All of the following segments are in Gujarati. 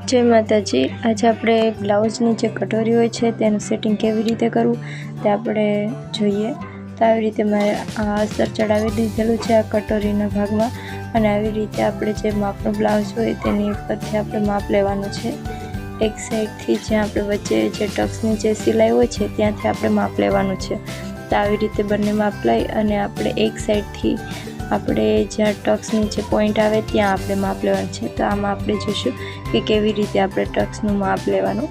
जय माताजी। आज આપણે બ્લાઉઝની જે કટોરી હોય છે તેનું સેટિંગ કેવી રીતે કરવું તે આપણે જોઈએ। તો આવી રીતે મેં આ અસ્તર ચડાવી દીધેલું છે આ કટોરીના ભાગમાં અને આવી રીતે આપણે જે માપનો બ્લાઉઝ હોય તેની ઉપરથી આપણે માપ લેવાનું છે। એક સાઈડથી જ્યાં આપણે વચ્ચે જે ટક્સની જે સિલાઈ હોય છે ત્યાંથી આપણે માપ લેવાનું છે। તો આવી રીતે બંને માપ લઈ અને આપણે એક સાઈડથી આપણે જ્યાં ટક્સની જે પોઈન્ટ આવે ત્યાં આપણે માપ લેવાનું છે। તો આમાં આપણે જોઈશું કે કેવી રીતે આપણે ટક્સનું માપ લેવાનું।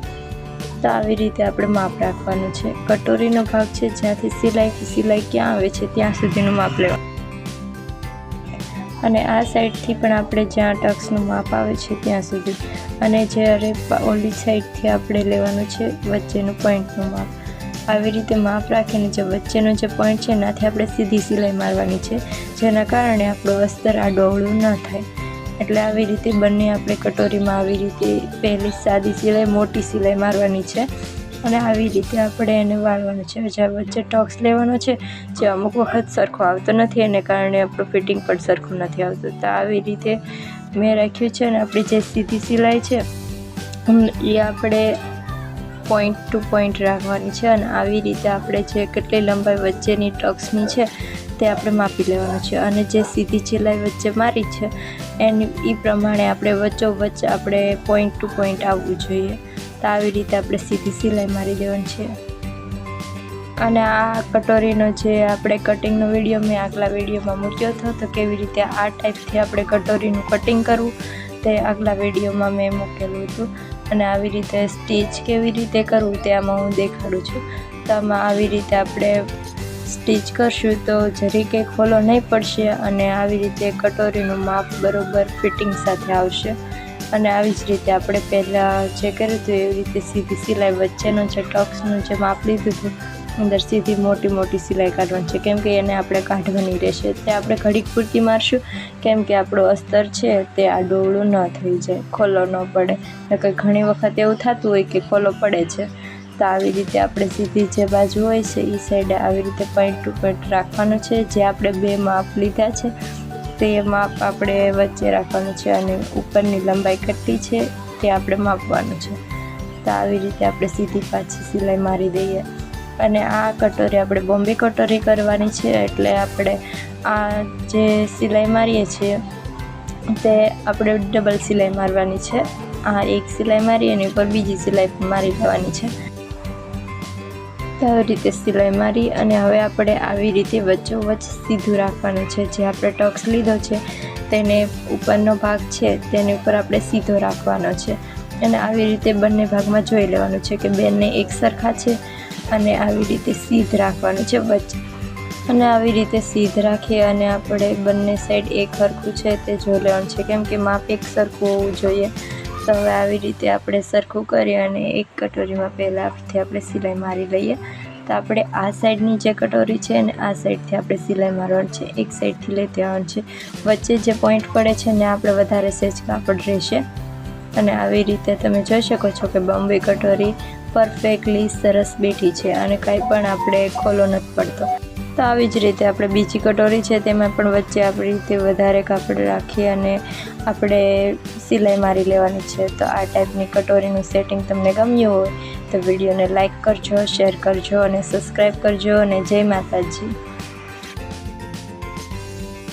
તો આવી રીતે આપણે માપ રાખવાનું છે। કટોરીનો ભાગ છે જ્યાંથી સિલાઈ ક્યાં આવે છે ત્યાં સુધીનું માપ લેવાનું અને આ સાઈડથી પણ આપણે જ્યાં ટક્સનું માપ આવે છે ત્યાં સુધી અને જ્યારે ઓલી સાઈડથી આપણે લેવાનું છે વચ્ચેનું પોઈન્ટનું માપ। આવી રીતે માપ રાખીને જે વચ્ચેનો જે પોઈન્ટ છે એનાથી આપણે સીધી સિલાઈ મારવાની છે, જેના કારણે આપણું અસ્તર આડોવળું ન થાય। એટલે આવી રીતે બંને આપણે કટોરીમાં આવી રીતે પહેલી સાદી સિલાઈ મોટી સિલાઈ મારવાની છે અને આવી રીતે આપણે એને વાળવાનું છે। જ્યાં વચ્ચે ટક્સ લેવાનો છે જે અમુક વખત સરખો આવતો નથી એને કારણે આપણું ફિટિંગ પણ સરખું નથી આવતું। તો આવી રીતે મેં રાખ્યું છે અને આપણી જે સીધી સિલાઈ છે એ આપણે પોઈન્ટ ટુ પોઈન્ટ રાખવાની છે અને આવી રીતે આપણે જે કેટલી લંબાઈ વચ્ચેની ટક્સની છે તે આપણે માપી લેવાનું છે અને જે સીધી સિલાઈ વચ્ચે મારી છે એની એ પ્રમાણે આપણે વચ્ચોવચ્ચ આપણે પોઈન્ટ ટુ પોઈન્ટ આવવું જોઈએ। તો આવી રીતે આપણે સીધી સિલાઈ મારી દેવાની છે અને આ કટોરીનો જે આપણે કટિંગનો વિડીયો મેં આગલા વિડીયોમાં મૂક્યો હતો તો કેવી રીતે આ ટાઈપથી આપણે કટોરીનું કટિંગ કરવું તે આગલા વિડીયોમાં મેં મૂકેલું હતું અને આવી રીતે સ્ટીચ કેવી રીતે કરવું તે આમાં હું દેખાડું છું। તો આમાં આવી રીતે આપણે સ્ટીચ કરશું તો જરી કંઈ ખોલો નહીં પડશે અને આવી રીતે કટોરીનું માપ બરોબર ફિટિંગ સાથે આવશે। અને આવી જ રીતે આપણે પહેલાં જે કર્યું હતું એવી રીતે સીધી સિલાઈ વચ્ચેનો જે ટક્સનું જે માપ લીધું હતું અંદર સીધી મોટી સિલાઈ કાઢવાની છે, કેમ કે એને આપણે કાઢવાની રહેશે। તે આપણે ઘડીક પૂરતી મારશું કેમ કે આપણું અસ્તર છે તે આડોવળું ન થઈ જાય, ખોલો ન પડે। કંઈ ઘણી વખત એવું થતું હોય કે ખોલો પડે છે। તો આવી રીતે આપણે સીધી જે બાજુ હોય છે એ સાઈડે આવી રીતે પોઈન્ટ ટુ પોઈન્ટ રાખવાનું છે। જે આપણે બે માપ લીધા છે તે માપ આપણે વચ્ચે રાખવાનું છે અને ઉપરની લંબાઈ કેટલી છે તે આપણે માપવાનું છે। તો આવી રીતે આપણે સીધી પાછી સિલાઈ મારી દઈએ અને આ કટોરી આપણે બોમ્બે કટોરી કરવાની છે એટલે આપણે આ જે સિલાઈ મારીએ છીએ તે આપણે ડબલ સિલાઈ મારવાની છે। આ એક સિલાઈ મારી એની ઉપર બીજી સિલાઈ પણ મારી લેવાની છે। તો આવી રીતે સિલાઈ મારી અને હવે આપણે આવી રીતે વચ્ચોવચ્ચ સીધું રાખવાનું છે। જે આપણે ટક્સ લીધો છે તેને ઉપરનો ભાગ છે તેની ઉપર આપણે સીધો રાખવાનો છે અને આવી રીતે બંને ભાગમાં જોઈ લેવાનું છે કે બંને એક સરખા છે અને આવી રીતે સીધ રાખવાનું છે વચ્ચે અને આવી રીતે સીધ રાખી અને આપણે બંને સાઈડ એક સરખું છે તે જોઈ લેવાનું છે, કેમ કે માપ એક સરખું હોવું જોઈએ। તો હવે આવી રીતે આપણે સરખું કરી અને એક કટોરીમાં પહેલાંથી આપણે સિલાઈ મારી લઈએ। તો આપણે આ સાઈડની જે કટોરી છે ને આ સાઈડથી આપણે સિલાઈ મારવાની છે, એક સાઈડથી લેતી આવવાનું છે। વચ્ચે જે પોઈન્ટ પડે છે ને આપણે વધારે સેજ કાપડ રહેશે અને આવી રીતે તમે જોઈ શકો છો કે બોમ્બે કટોરી પરફેક્ટલી સરસ બેઠી છે અને કાંઈ પણ આપણે ખોલો નથી પડતો। તો આવી જ રીતે આપણે બીજી કટોરી છે તેમાં પણ વચ્ચે આપણી રીતે વધારે કાપડ રાખી અને આપણે સિલાઈ મારી લેવાની છે। તો આ ટાઈપની કટોરીનું સેટિંગ તમને ગમ્યું હોય તો વિડીયોને લાઇક કરજો, શેર કરજો અને સબસ્ક્રાઈબ કરજો અને જય માતાજી।